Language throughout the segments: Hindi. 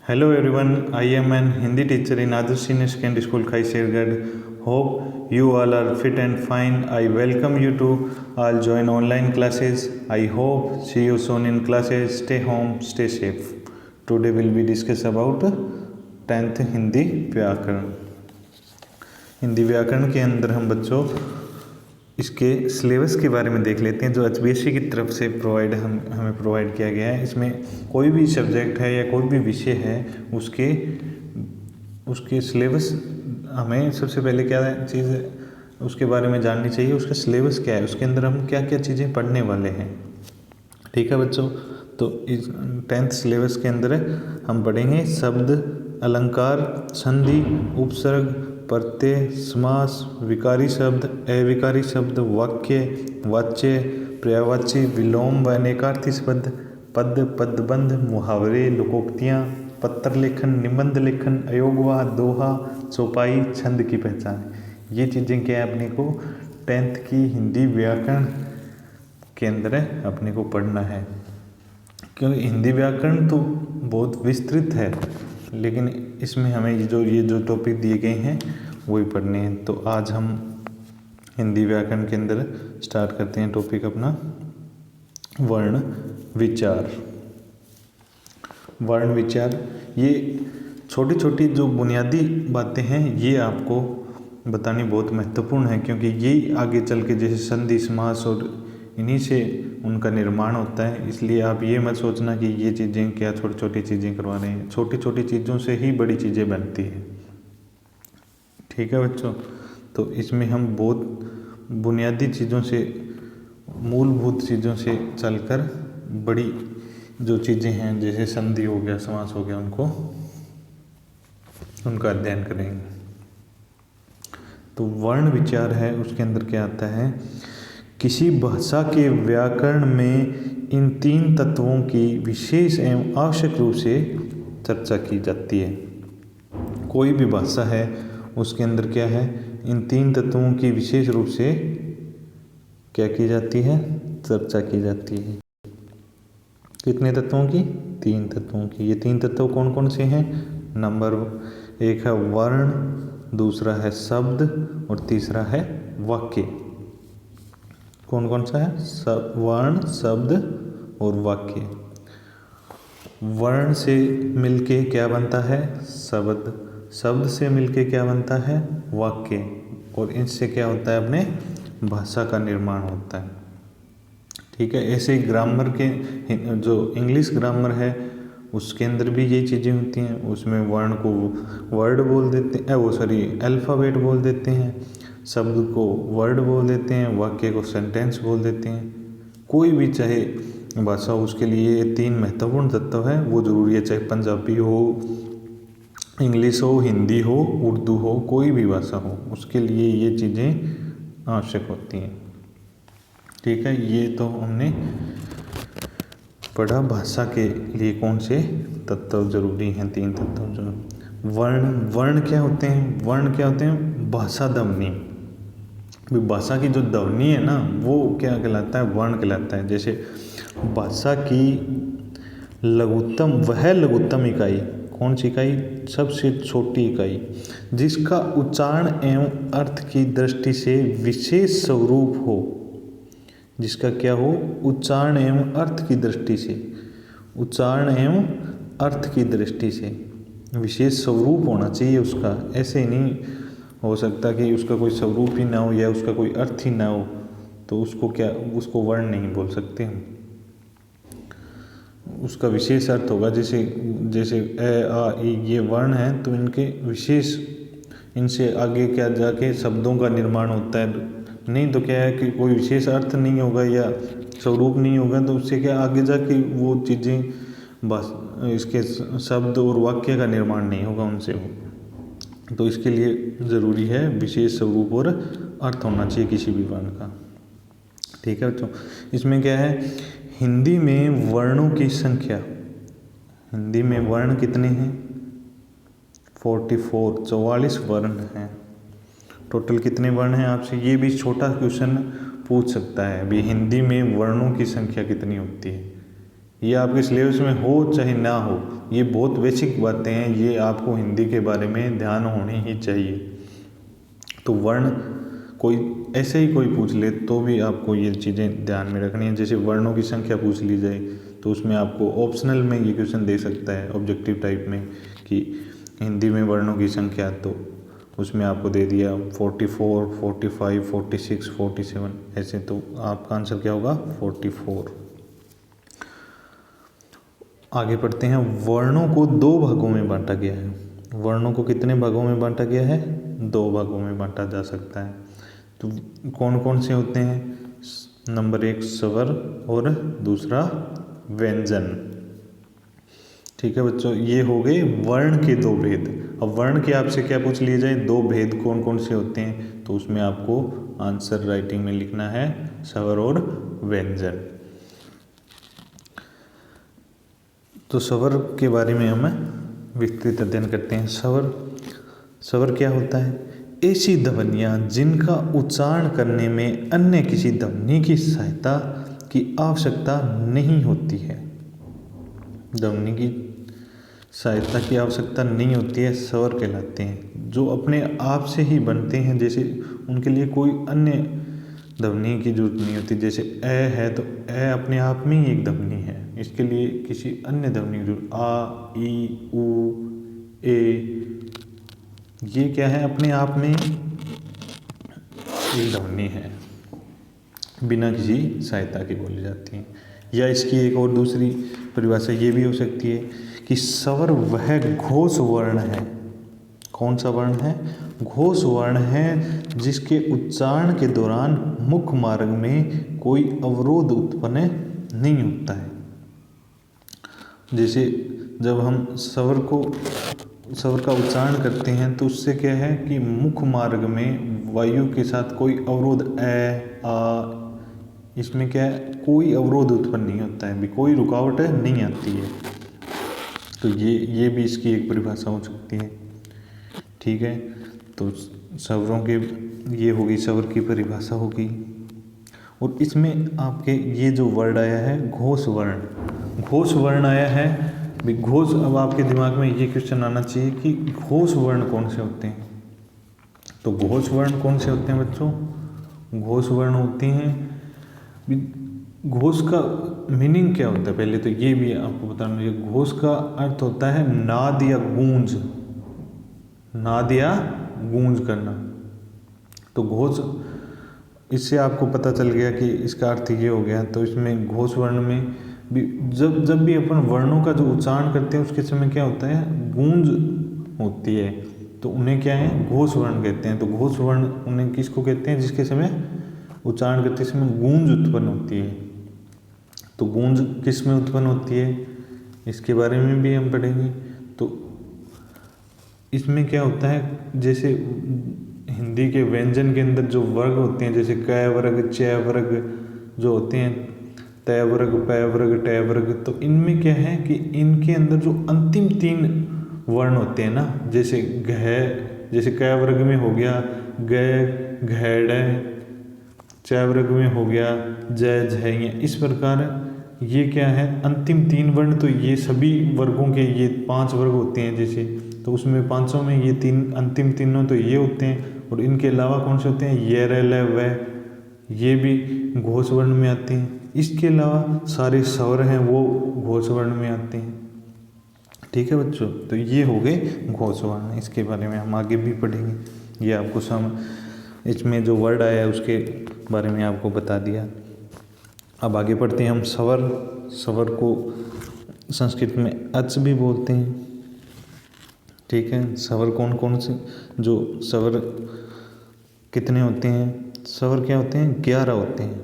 Hello everyone, I am an Hindi teacher in Adarsh Senior Secondary School, Khaishergarh. Hope you all are fit and fine. I welcome you to all join online classes. I hope see you soon in classes. Stay home, stay safe. Today will be discuss about 10th Hindi व्याकरण। हिंदी व्याकरण के अंदर हम बच्चों इसके सिलेबस के बारे में देख लेते हैं जो एचबीएससी की तरफ से हमें प्रोवाइड किया गया है। इसमें कोई भी सब्जेक्ट है या कोई भी विषय है उसके सिलेबस हमें सबसे पहले क्या चीज़ उसके बारे में जाननी चाहिए, उसका सिलेबस क्या है, उसके अंदर हम क्या क्या चीज़ें पढ़ने वाले हैं। ठीक है बच्चों, तो इस 10th सिलेबस के अंदर हम पढ़ेंगे शब्द, अलंकार, संधि, उपसर्ग, प्रत्यय, समास, विकारी शब्द, अविकारी शब्द, वाक्य, वाच्य, पर्यायवाची, विलोम व अनेकार्थी शब्द, पद, पदबंध, मुहावरे, लोकोक्तियाँ, पत्र लेखन, निबंध लेखन, अयोगवा, दोहा, चौपाई, छंद की पहचान। ये चीज़ें क्या है अपने को 10th की हिंदी व्याकरण के अंदर अपने को पढ़ना है। क्योंकि हिंदी व्याकरण तो बहुत विस्तृत है, लेकिन इसमें हमें ये जो टॉपिक दिए गए हैं वही पढ़ने हैं। तो आज हम हिंदी व्याकरण के अंदर स्टार्ट करते हैं टॉपिक अपना वर्ण विचार। वर्ण विचार ये छोटी छोटी जो बुनियादी बातें हैं ये आपको बतानी बहुत महत्वपूर्ण है, क्योंकि ये आगे चल के जैसे संधि, समास और इन्हीं से उनका निर्माण होता है। इसलिए आप ये मत सोचना कि ये चीज़ें क्या छोटी छोटी चीज़ें करवा रहे हैं, छोटी छोटी चीज़ों से ही बड़ी चीज़ें बनती हैं। ठीक है बच्चों, तो इसमें हम बहुत बुनियादी चीज़ों से, मूलभूत चीज़ों से चलकर बड़ी जो चीज़ें हैं जैसे संधि हो गया, समास हो गया, उनका अध्ययन करेंगे। तो वर्ण विचार है, उसके अंदर क्या आता है, किसी भाषा के व्याकरण में इन 3 तत्वों की विशेष एवं आवश्यक रूप से चर्चा की जाती है। कोई भी भाषा है उसके अंदर क्या है, इन 3 तत्वों की विशेष रूप से क्या की जाती है, चर्चा की जाती है। कितने तत्वों की? 3 तत्वों की। ये 3 तत्व कौन कौन से हैं? नंबर 1 है वर्ण, दूसरा है शब्द और तीसरा है वाक्य। कौन कौन सा है? वर्ण, शब्द और वाक्य। वर्ण से मिलके क्या बनता है? शब्द। शब्द से मिलके क्या बनता है? वाक्य। और इनसे क्या होता है, अपने भाषा का निर्माण होता है। ठीक है, ऐसे ही ग्रामर के जो इंग्लिश ग्रामर है उसके अंदर भी ये चीज़ें होती हैं। उसमें वर्ण को वर्ड बोल देते हैं, अल्फ़ाबेट बोल देते हैं, शब्द को वर्ड बोल देते हैं, वाक्य को सेंटेंस बोल देते हैं। कोई भी चाहे भाषा, उसके लिए 3 महत्वपूर्ण तत्व है, वो ज़रूरी है। चाहे पंजाबी हो, इंग्लिश हो, हिंदी हो, उर्दू हो, कोई भी भाषा हो, उसके लिए ये चीज़ें आवश्यक होती हैं। ठीक है, ये तो हमने पढ़ा भाषा के लिए कौन से तत्व जरूरी हैं, 3 तत्व जो वर्ण क्या होते हैं? वर्ण क्या होते हैं? भाषा ध्वनि। भाषा की जो ध्वनि है ना, वो क्या कहलाता है? वर्ण कहलाता है। जैसे भाषा की लघुत्तम इकाई, कौन सी इकाई? सबसे छोटी इकाई, जिसका उच्चारण एवं अर्थ की दृष्टि से विशेष स्वरूप हो। जिसका क्या हो? उच्चारण एवं अर्थ की दृष्टि से, उच्चारण एवं अर्थ की दृष्टि से विशेष स्वरूप होना चाहिए उसका। ऐसे ही नहीं हो सकता कि उसका कोई स्वरूप ही ना हो या उसका कोई अर्थ ही ना हो, तो उसको वर्ण नहीं बोल सकते हम। उसका विशेष अर्थ होगा। जैसे अ, आ, इ ये वर्ण हैं, तो इनके विशेष, इनसे आगे क्या जाके शब्दों का निर्माण होता है। नहीं तो क्या है कि कोई विशेष अर्थ नहीं होगा या स्वरूप नहीं होगा, तो उससे क्या आगे जाके वो चीज़ें बस इसके शब्द और वाक्य का निर्माण नहीं होगा उनसे हो। तो इसके लिए ज़रूरी है विशेष स्वरूप और अर्थ होना चाहिए किसी भी वर्ण का। ठीक है बच्चों, इसमें क्या है, हिंदी में वर्णों की संख्या, हिंदी में वर्ण कितने हैं? 44 वर्ण हैं। टोटल कितने वर्ण हैं? आपसे ये भी छोटा क्वेश्चन पूछ सकता है, अभी हिंदी में वर्णों की संख्या कितनी होती है। ये आपके सिलेबस में हो चाहे ना हो, ये बहुत बेसिक बातें हैं, ये आपको हिंदी के बारे में ध्यान होनी ही चाहिए। तो वर्ण कोई ऐसे ही कोई पूछ ले तो भी आपको ये चीज़ें ध्यान में रखनी है। जैसे वर्णों की संख्या पूछ ली जाए तो उसमें आपको ऑप्शनल में ये क्वेश्चन दे सकता है ऑब्जेक्टिव टाइप में कि हिंदी में वर्णों की संख्या, तो उसमें आपको दे दिया 44, 45, 46, 47 ऐसे, तो आपका आंसर क्या होगा 44। आगे पढ़ते हैं। वर्णों को दो भागों में बांटा गया है। वर्णों को कितने भागों में बांटा गया है? दो भागों में बांटा जा सकता है। तो कौन कौन से होते हैं? नंबर 1 स्वर और दूसरा व्यंजन। ठीक है बच्चों, ये हो गए वर्ण के दो भेद। अब वर्ण के आपसे क्या पूछ लिए जाए, दो भेद कौन कौन से होते हैं, तो उसमें आपको आंसर राइटिंग में लिखना है स्वर और व्यंजन। तो स्वर के बारे में हम विस्तृत अध्ययन करते हैं। स्वर क्या होता है? ऐसी ध्वनियाँ जिनका उच्चारण करने में अन्य किसी ध्वनि की सहायता की आवश्यकता नहीं होती है। ध्वनि की सहायता की आवश्यकता नहीं होती है, स्वर कहलाते हैं। जो अपने आप से ही बनते हैं, जैसे उनके लिए कोई अन्य ध्वनि की जरूरत नहीं होती। जैसे ए है तो ए अपने आप में ही एक ध्वनि है, इसके लिए किसी अन्य ध्वनि की जरूरत। आ, ई, उ, ए, ये क्या है? अपने आप में एक ध्वनि है, बिना किसी सहायता के बोली जाती है। या इसकी एक और दूसरी परिभाषा ये भी हो सकती है कि स्वर वह घोष वर्ण है। कौन सा वर्ण है? घोष वर्ण है जिसके उच्चारण के दौरान मुख मार्ग में कोई अवरोध उत्पन्न नहीं होता है। जैसे जब हम स्वर का उच्चारण करते हैं तो उससे क्या है कि मुख मार्ग में वायु के साथ कोई अवरोध आ, इसमें क्या है, कोई अवरोध उत्पन्न नहीं होता है, भी कोई रुकावट नहीं आती है। तो ये भी इसकी एक परिभाषा हो सकती है। ठीक है, तो स्वरों के ये होगी, स्वर की परिभाषा होगी। और इसमें आपके ये जो वर्ड आया है घोष वर्ण, घोष वर्ण आया है भी घोष। अब आपके दिमाग में ये क्वेश्चन आना चाहिए कि घोष वर्ण कौन से होते हैं। तो घोष वर्ण कौन से होते हैं बच्चों? घोष वर्ण होती हैं, घोष का मीनिंग क्या होता है पहले तो ये भी आपको बताना है। घोष का अर्थ होता है नाद या गूंज, नाद या गूंज करना। तो घोष, इससे आपको पता चल गया कि इसका अर्थ ये हो गया। तो इसमें घोष वर्ण में भी जब भी अपन वर्णों का जो उच्चारण करते हैं उसके समय क्या होता है, गूंज होती है, तो उन्हें क्या है, घोष वर्ण कहते हैं। तो घोष वर्ण उन्हें किसको कहते हैं? जिसके समय उच्चारण करते समय गूंज उत्पन्न होती है। तो गूंज किस में उत्पन्न होती है, इसके बारे में भी हम पढ़ेंगे। तो इसमें क्या होता है, जैसे हिंदी के व्यंजन के अंदर जो वर्ग होते हैं, जैसे क वर्ग, च वर्ग जो होते हैं, त वर्ग, प वर्ग, ट वर्ग, तो इनमें क्या है कि इनके अंदर जो अंतिम 3 वर्ण होते हैं ना, जैसे घ, जैसे क वर्ग में हो गया ग, घ, ड, च वर्ग में हो गया ज, झ, इस प्रकार ये क्या है, अंतिम 3 वर्ण। तो ये सभी वर्गों के ये 5 वर्ग होते हैं जैसे, तो उसमें 500 में ये 3 अंतिम तीनों तो ये होते हैं। और इनके अलावा कौन से होते हैं, ये, र, ल, व, ये भी घोष वर्ण में आते हैं। इसके अलावा सारे स्वर हैं वो घोष वर्ण में आते हैं। ठीक है बच्चों, तो ये हो गए घोष वर्ण। इसके बारे में हम आगे भी पढ़ेंगे। ये आपको इसमें जो वर्ड आया है उसके बारे में आपको बता दिया। अब आगे पढ़ते हैं हम स्वर। स्वर को संस्कृत में अच भी बोलते हैं। ठीक है, स्वर कौन कौन से, जो स्वर कितने होते हैं? स्वर क्या होते हैं? 11 होते हैं।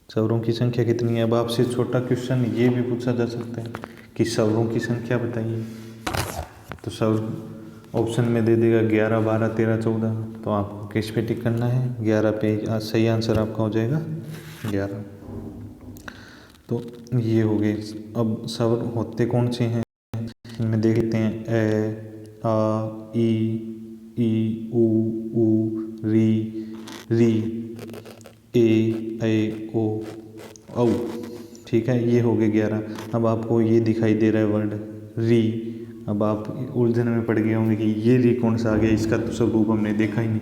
स्वरों की संख्या कितनी है? अब आपसे छोटा क्वेश्चन ये भी पूछा जा सकता है कि स्वरों की संख्या बताइए। तो स्वर ऑप्शन में दे देगा 11, 12, 13, 14। तो आपको किस पे टिक करना है? 11 पे। सही आंसर आपका हो जाएगा 11। तो ये हो गए। अब स्वर होते कौन से हैं इनमें देख लेते हैं। ए, आ, ई, उ, री, ए, ऐ, ओ, औ। ठीक है, ये हो गए 11। अब आपको ये दिखाई दे रहा है वर्ड री। अब आप उलझन में पड़ गए होंगे कि ये री कौन सा आ गया, इसका तो स्वरूप हमने देखा ही नहीं।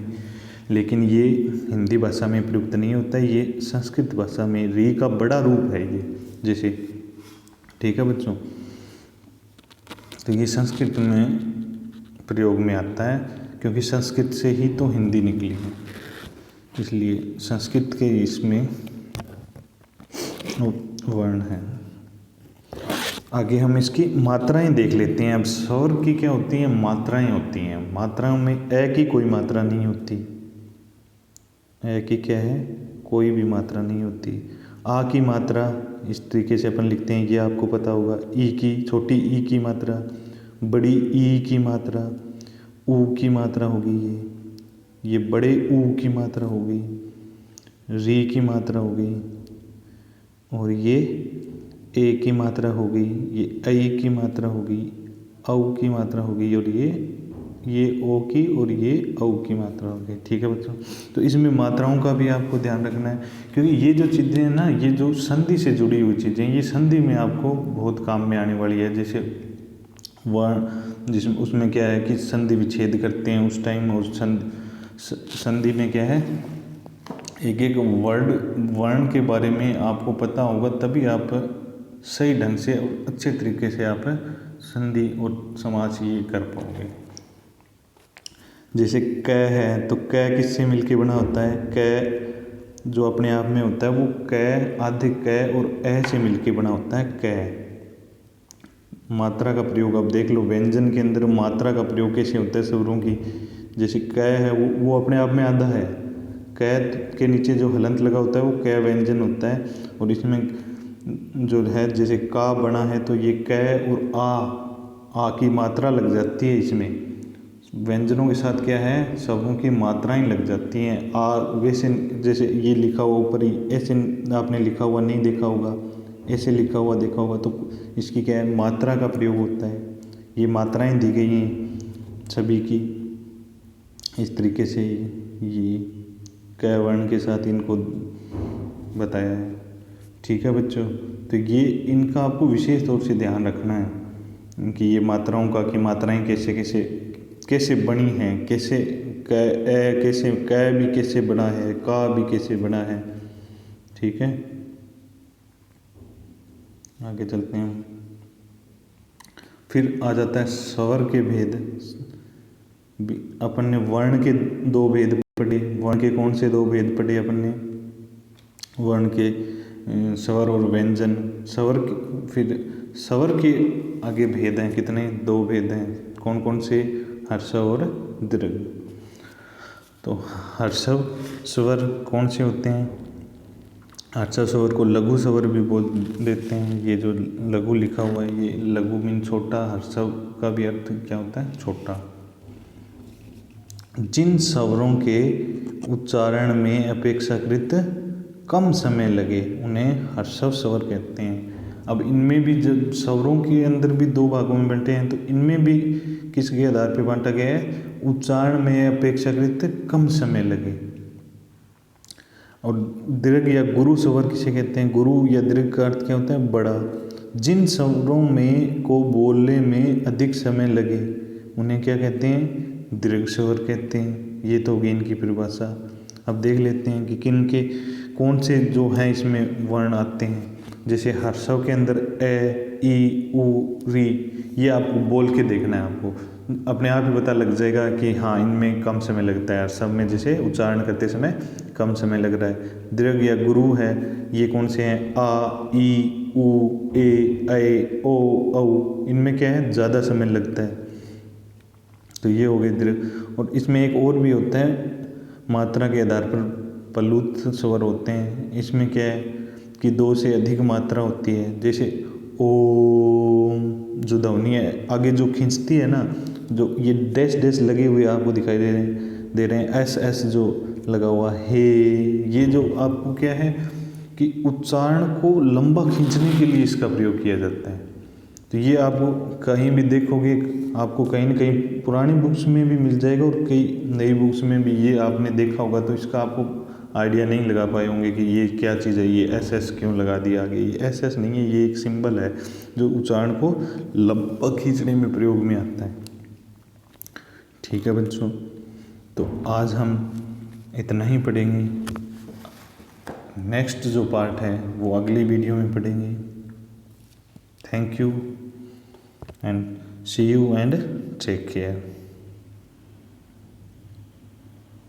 लेकिन ये हिंदी भाषा में प्रयुक्त नहीं होता है, ये संस्कृत भाषा में री का बड़ा रूप है ये, जैसे। ठीक है बच्चों, तो ये संस्कृत में प्रयोग में आता है, क्योंकि संस्कृत से ही तो हिंदी निकली है, इसलिए संस्कृत के इसमें वर्ण है। आगे हम इसकी मात्राएं देख लेते हैं। अब स्वर की क्या होती हैं, मात्राएं होती हैं। मात्राओं में ए की कोई मात्रा नहीं होती। ए की क्या है, कोई भी मात्रा नहीं होती। आ की मात्रा इस तरीके से अपन लिखते हैं, ये आपको पता होगा। ई की, छोटी ई की मात्रा, बड़ी ई की मात्रा, ऊ की मात्रा होगी ये बड़े ऊ की मात्रा होगी, री की मात्रा होगी, और ये ए की मात्रा होगी, ये ऐ की मात्रा होगी, औ की मात्रा होगी, और ये ओ की और ये औ की मात्रा होगी। ठीक है बच्चों, तो इसमें मात्राओं का भी आपको ध्यान रखना है, क्योंकि ये जो चीज़ें हैं ना, ये जो संधि से जुड़ी हुई चीज़ें, ये संधि में आपको बहुत काम में आने वाली है। जैसे वर्ण, जिसमें उसमें क्या है कि संधि विच्छेद करते हैं उस टाइम, और संधि में क्या है, एक एक वर्ण के बारे में आपको पता होगा, तभी आप सही ढंग से और अच्छे तरीके से आप संधि और समास ये कर पाओगे। जैसे क है, तो क किससे मिलके बना होता है, क जो अपने आप में होता है वो क आधे क और ए से मिलके बना होता है क। मात्रा का प्रयोग अब देख लो, व्यंजन के अंदर मात्रा का प्रयोग कैसे होता है स्वरों की। जैसे क है, वो अपने आप में आधा है, क के नीचे जो हलंत लगा होता है वो क व्यंजन होता है, और इसमें जो है जैसे का बना है तो ये क और आ की मात्रा लग जाती है। इसमें व्यंजनों के साथ क्या है, शब्दों की मात्राएं लग जाती हैं। आ वैसे जैसे ये लिखा हुआ ऊपर ही, ऐसे आपने लिखा हुआ नहीं देखा होगा, ऐसे लिखा हुआ देखा होगा, तो इसकी क्या है, मात्रा का प्रयोग होता है। ये मात्राएं दी गई हैं सभी की, इस तरीके से ये क वर्ण के साथ इनको बताया है। ठीक है बच्चों, तो ये इनका आपको विशेष तौर से ध्यान रखना है कि ये मात्राओं का, कि मात्राएं कैसे बनी हैं, कैसे कैसे क भी कैसे बना है, का भी कैसे बना है। ठीक है, आगे चलते हैं। फिर आ जाता है स्वर के भेद। अपन ने वर्ण के 2 भेद पढ़े। वर्ण के कौन से 2 भेद पढ़े अपन ने, वर्ण के स्वर और व्यंजन। फिर स्वर के आगे भेद हैं कितने, 2 भेद हैं। कौन कौन से, हर्षव और दीर्घ। तो हर्षव स्वर कौन से होते हैं, हर्षव स्वर को लघु स्वर भी बोल देते हैं। ये जो लघु लिखा हुआ है, ये लघु मीन छोटा, हर्षव का भी अर्थ क्या होता है, छोटा। जिन स्वरों के उच्चारण में अपेक्षाकृत कम समय लगे उन्हें हर्षव स्वर कहते हैं। अब इनमें भी जब स्वरों के अंदर भी 2 भागों में बंटे हैं, तो इनमें भी किसके आधार पर बांटा गया है, उच्चारण में अपेक्षाकृत कम समय लगे। और दीर्घ या गुरु स्वर किसे कहते हैं, गुरु या दीर्घ का अर्थ क्या होता है, बड़ा। जिन स्वरों में को बोलने में अधिक समय लगे उन्हें क्या कहते हैं, दीर्घ स्वर कहते हैं। ये तो होगी इनकी परिभाषा। अब देख लेते हैं कि किन के कौन से जो हैं इसमें वर्ण आते हैं। जैसे हर्षव के अंदर ए, ई, उ, री, ये आपको बोल के देखना है। आपको अपने आप ही पता लग जाएगा कि हाँ इनमें कम समय लगता है, हर्षव में जैसे उच्चारण करते समय कम समय लग रहा है। दीर्घ या गुरु है, ये कौन से हैं, आ, ई, उ, ए, ओ, औ, इनमें क्या है, ज़्यादा समय लगता है। तो ये हो गए दीर्घ। और इसमें एक और भी होता है, मात्रा के आधार पर प्लुत स्वर होते हैं। इसमें क्या है कि 2 से अधिक मात्रा होती है। जैसे ओम, जो ध्वनि है आगे जो खींचती है ना, जो ये डैश डैश लगे हुए आपको दिखाई दे रहे हैं, एस एस जो लगा हुआ है, ये जो आपको क्या है कि उच्चारण को लंबा खींचने के लिए इसका प्रयोग किया जाता है। तो ये आपको कहीं भी देखोगे, आपको कहीं ना कहीं पुरानी बुक्स में भी मिल जाएगा और कई नई बुक्स में भी ये आपने देखा होगा। तो इसका आपको आइडिया नहीं लगा पाए होंगे कि ये क्या चीज़ है, ये एस एस क्यों लगा दिया आगे। ये एस एस नहीं है, ये एक सिंबल है जो उच्चारण को लंबा खींचने में प्रयोग में आता है। ठीक है बच्चों, तो आज हम इतना ही पढ़ेंगे। नेक्स्ट जो पार्ट है वो अगली वीडियो में पढ़ेंगे। Thank you and see you and take care.